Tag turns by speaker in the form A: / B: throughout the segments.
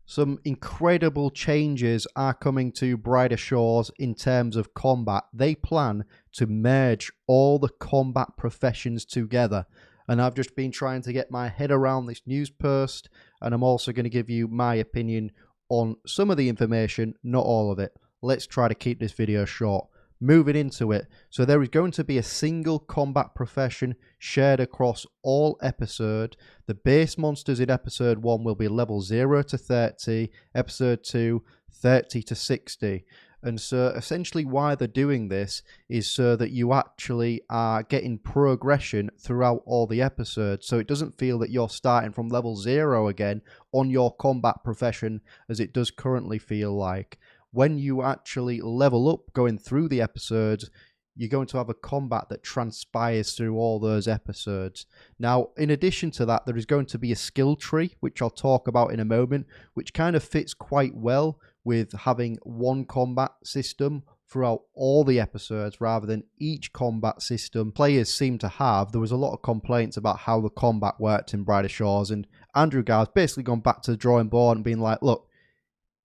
A: Some incredible changes are coming to Brighter Shores in terms of combat. They plan to merge all the combat professions together. And I've just been trying to get my head around this news post, and I'm also going to give you my opinion on some of the information, not all of it. Let's try to keep this video short. Moving into it, so there is going to be a single combat profession shared across all episodes. The base monsters in episode 1 will be level 0 to 30, episode 2 30 to 60. And so essentially why they're doing this is so that you actually are getting progression throughout all the episodes, so it doesn't feel that you're starting from level 0 again on your combat profession as it does currently feel like. When you actually level up going through the episodes, you're going to have a combat that transpires through all those episodes. Now, in addition to that, there is going to be a skill tree, which I'll talk about in a moment, which kind of fits quite well with having one combat system throughout all the episodes rather than each combat system players seem to have. There was a lot of complaints about how the combat worked in Brighter Shores, and Andrew Gower's basically gone back to the drawing board and been like, look,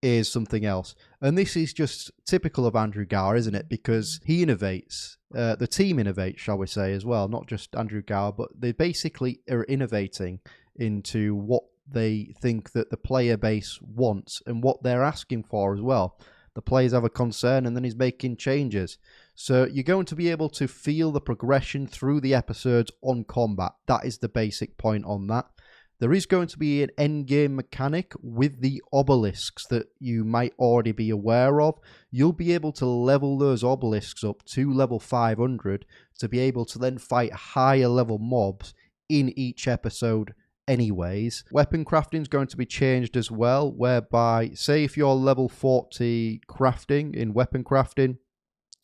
A: is something else. And this is just typical of Andrew Gower, isn't it? Because he innovates, the team innovates, shall we say, as well. Not just Andrew Gower, but they basically are innovating into what they think that the player base wants and what they're asking for as well. The players have a concern and then he's making changes. So you're going to be able to feel the progression through the episodes on combat. That is the basic point on that. There is going to be an endgame mechanic with the obelisks that you might already be aware of. You'll be able to level those obelisks up to level 500 to be able to then fight higher level mobs in each episode anyways. Weapon crafting is going to be changed as well, whereby, say if you're level 40 crafting in weapon crafting,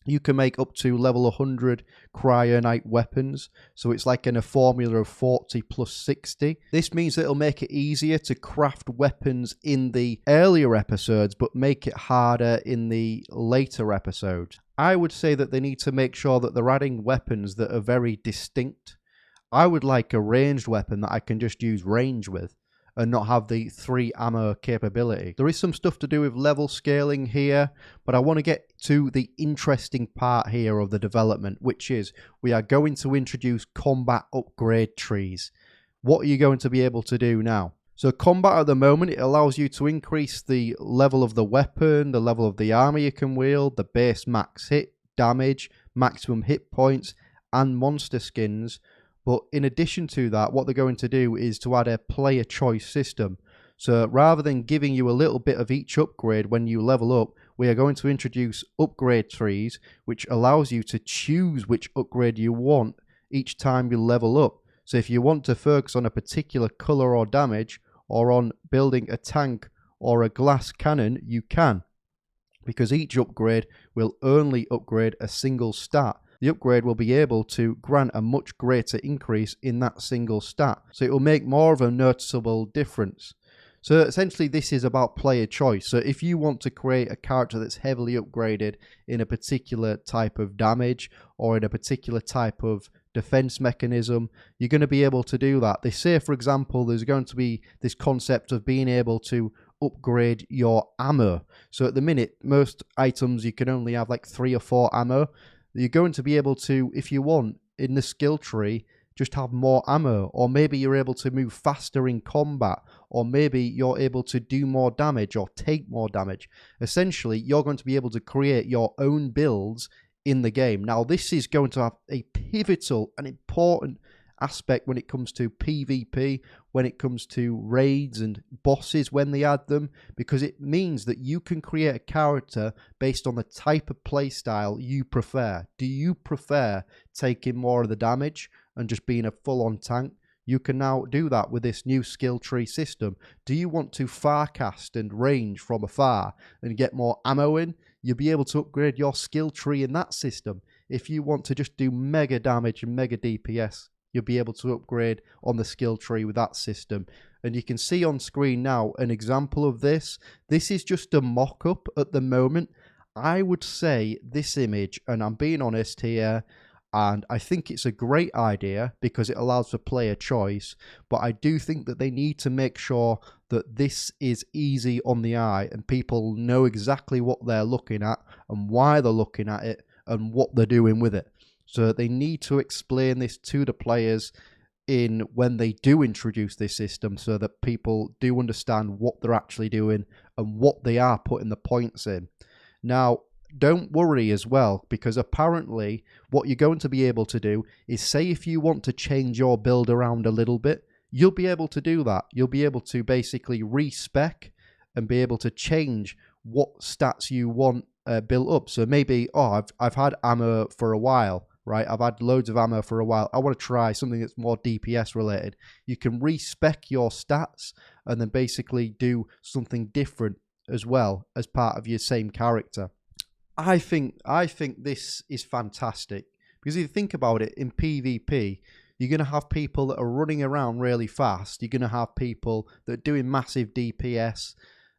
A: you can make up to level 100 cryonite weapons. So it's like in a formula of 40 plus 60. This means that it'll make it easier to craft weapons in the earlier episodes, but make it harder in the later episodes. I would say that they need to make sure that they're adding weapons that are very distinct. I would like a ranged weapon that I can just use range with and not have the 3 ammo capability. There is some stuff to do with level scaling here, but I want to get to the interesting part here of the development, which is we are going to introduce combat upgrade trees. What are you going to be able to do now? So combat at the moment, it allows you to increase the level of the weapon, the level of the armor you can wield, the base max hit, damage, maximum hit points, and monster skins. But in addition to that, what they're going to do is to add a player choice system. So rather than giving you a little bit of each upgrade when you level up, we are going to introduce upgrade trees, which allows you to choose which upgrade you want each time you level up. So if you want to focus on a particular color or damage, or on building a tank or a glass cannon, you can, because each upgrade will only upgrade a single stat. The upgrade will be able to grant a much greater increase in that single stat. So it will make more of a noticeable difference. So essentially this is about player choice. So if you want to create a character that's heavily upgraded in a particular type of damage or in a particular type of defense mechanism, you're going to be able to do that. They say, for example, there's going to be this concept of being able to upgrade your ammo. So at the minute, most items you can only have like 3 or 4 ammo. You're going to be able to, if you want, in the skill tree, just have more ammo, or maybe you're able to move faster in combat, or maybe you're able to do more damage or take more damage. Essentially, you're going to be able to create your own builds in the game. Now, this is going to have a pivotal and important aspect when it comes to PvP, when it comes to raids and bosses when they add them, because it means that you can create a character based on the type of playstyle you prefer. Do you prefer taking more of the damage and just being a full-on tank? You can now do that with this new skill tree system. Do you want to farcast and range from afar and get more ammo in? You'll be able to upgrade your skill tree in that system. If you want to just do mega damage and mega DPS, you'll be able to upgrade on the skill tree with that system. And you can see on screen now an example of this. This is just a mock-up at the moment. I would say this image, and I'm being honest here, And I think it's a great idea because it allows for player choice, but I do think that they need to make sure that this is easy on the eye and people know exactly what they're looking at and why they're looking at it and what they're doing with it. So they need to explain this to the players in when they do introduce this system so that people do understand what they're actually doing and what they are putting the points in. Now, don't worry as well, because apparently what you're going to be able to do is, say if you want to change your build around a little bit, you'll be able to do that. You'll be able to basically respec and be able to change what stats you want built up. So maybe, I've had ammo for a while, right? I've had loads of ammo for a while. I want to try something that's more DPS related. You can respec your stats and then basically do something different as well as part of your same character. I think this is fantastic, because if you think about it, in PvP, you're going to have people that are running around really fast. You're going to have people that are doing massive DPS.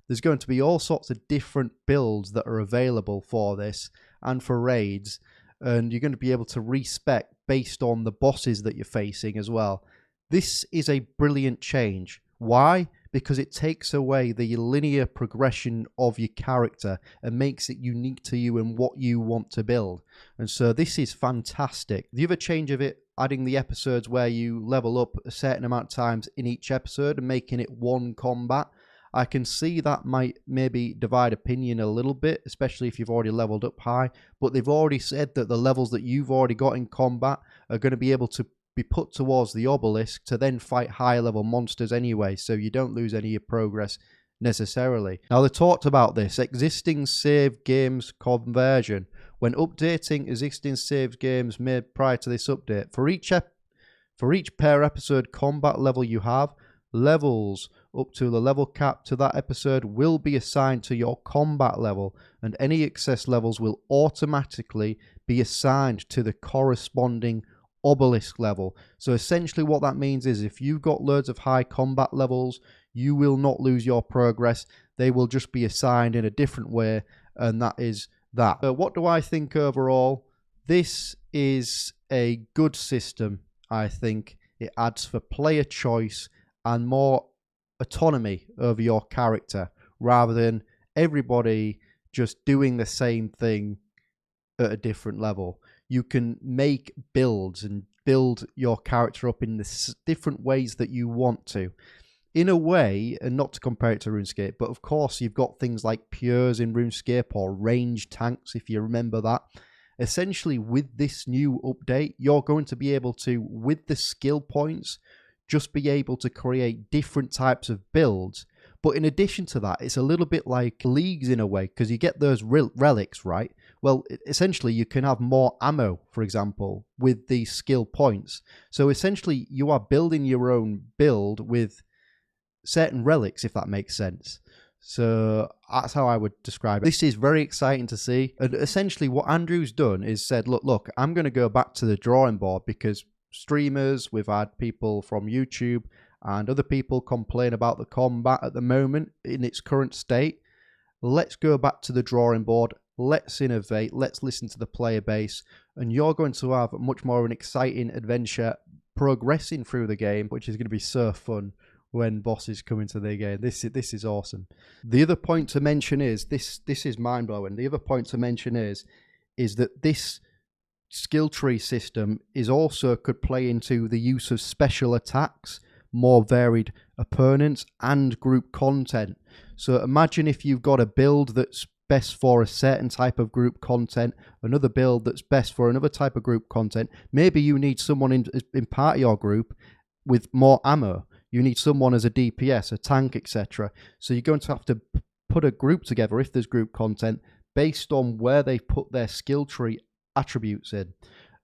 A: There's going to be all sorts of different builds that are available for this and for raids, and you're going to be able to respec based on the bosses that you're facing as well. This is a brilliant change. Why? Because it takes away the linear progression of your character and makes it unique to you and what you want to build. And so this is fantastic. The other change of it, adding the episodes where you level up a certain amount of times in each episode and making it one combat, I can see that might maybe divide opinion a little bit, especially if you've already leveled up high. But they've already said that the levels that you've already got in combat are going to be able to be put towards the obelisk to then fight higher level monsters anyway, so you don't lose any of your progress necessarily. Now, they talked about this existing save games conversion. When updating existing save games made prior to this update, for each per episode combat level you have, levels up to the level cap to that episode will be assigned to your combat level, and any excess levels will automatically be assigned to the corresponding obelisk level. So essentially what that means is, if you've got loads of high combat levels, you will not lose your progress. They will just be assigned in a different way, and that is that. What do I think overall? This is a good system. I think it adds for player choice and more autonomy over your character, rather than everybody just doing the same thing at a different level. You can make builds and build your character up in the different ways that you want to. In a way, and not to compare it to RuneScape, but of course you've got things like Pures in RuneScape or range tanks, if you remember that. Essentially, with this new update, you're going to be able to, with the skill points, just be able to create different types of builds. But in addition to that, it's a little bit like leagues in a way, because you get those relics, right? Well, essentially, you can have more ammo, for example, with these skill points. So essentially, you are building your own build with certain relics, if that makes sense. So that's how I would describe it. This is very exciting to see. And essentially, what Andrew's done is said, look, I'm going to go back to the drawing board, because streamers, we've had people from YouTube and other people complain about the combat at the moment in its current state. Let's go back to the drawing board. Let's innovate. Let's listen to the player base. And you're going to have much more of an exciting adventure progressing through the game, which is going to be so fun when bosses come into the game. This is awesome. The other point to mention is, this is mind-blowing. The other point to mention is that this skill tree system is also could play into the use of special attacks, more varied opponents, and group content. So imagine if you've got a build that's best for a certain type of group content, another build that's best for another type of group content. Maybe you need someone in part of your group with more ammo. You need someone as a DPS, a tank, etc. So you're going to have to put a group together, if there's group content, based on where they put their skill tree attributes in.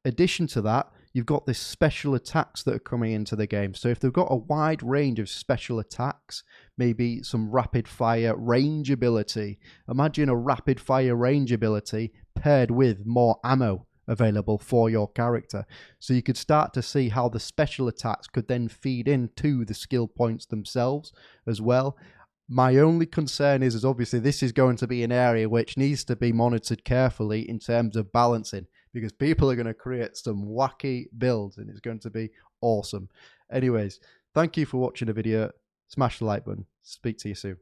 A: Addition to that, you've got this special attacks that are coming into the game. So if they've got a wide range of special attacks, maybe some rapid fire range ability, imagine a rapid fire range ability paired with more ammo available for your character. So you could start to see how the special attacks could then feed into the skill points themselves as well. My only concern is obviously this is going to be an area which needs to be monitored carefully in terms of balancing, because people are going to create some wacky builds and it's going to be awesome. Anyways, thank you for watching the video. Smash the like button. Speak to you soon.